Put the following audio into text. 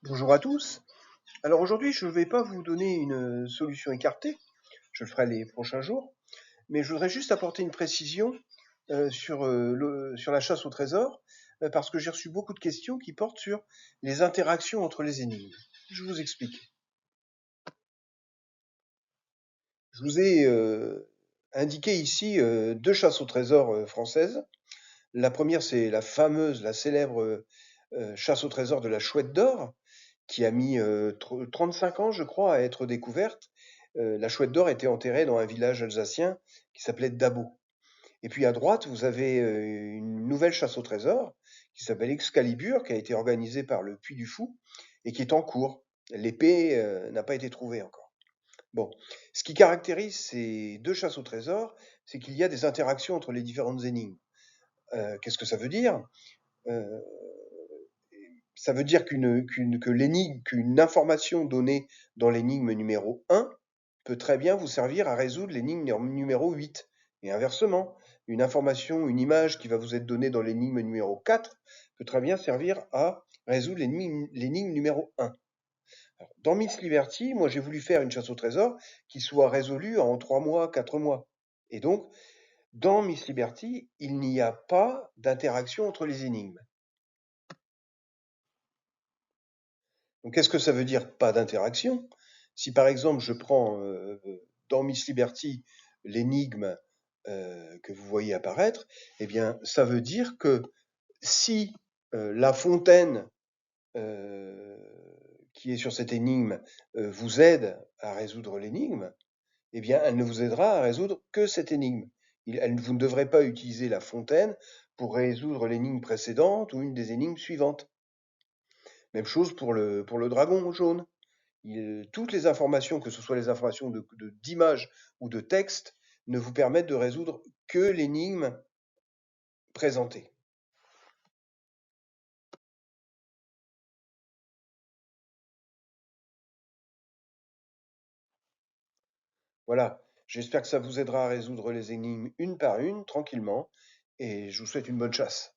Bonjour à tous. Alors aujourd'hui, je ne vais pas vous donner une solution écartée, je le ferai les prochains jours, mais je voudrais juste apporter une précision sur la chasse au trésor, parce que j'ai reçu beaucoup de questions qui portent sur les interactions entre les énigmes. Je vous explique. Je vous ai indiqué ici deux chasses au trésor françaises. La première, c'est la célèbre chasse au trésor de la Chouette d'Or, qui a mis 35 ans, je crois, à être découverte. La Chouette d'Or était enterrée dans un village alsacien qui s'appelait Dabo. Et puis à droite, vous avez une nouvelle chasse au trésor qui s'appelle Excalibur, qui a été organisée par le Puy du Fou et qui est en cours. L'épée n'a pas été trouvée encore. Bon, ce qui caractérise ces deux chasses au trésor, c'est qu'il y a des interactions entre les différentes énigmes. Qu'est-ce que ça veut dire? Euh, Ça veut dire qu'une information donnée dans l'énigme numéro 1 peut très bien vous servir à résoudre l'énigme numéro 8. Et inversement, une information, une image qui va vous être donnée dans l'énigme numéro 4 peut très bien servir à résoudre l'énigme numéro 1. Alors, dans Miss Liberty, moi j'ai voulu faire une chasse au trésor qui soit résolue en 3 mois, 4 mois. Et donc, dans Miss Liberty, il n'y a pas d'interaction entre les énigmes. Donc, qu'est-ce que ça veut dire pas d'interaction? Si par exemple je prends dans Miss Liberty l'énigme que vous voyez apparaître, eh bien ça veut dire que si la fontaine euh, qui est sur cette énigme vous aide à résoudre l'énigme, eh bien elle ne vous aidera à résoudre que cette énigme. Vous ne devrez pas utiliser la fontaine pour résoudre l'énigme précédente ou une des énigmes suivantes. Même chose pour le dragon jaune. Toutes les informations, que ce soit les informations d'images ou de texte, ne vous permettent de résoudre que l'énigme présentée. Voilà, j'espère que ça vous aidera à résoudre les énigmes une par une, tranquillement, et je vous souhaite une bonne chasse.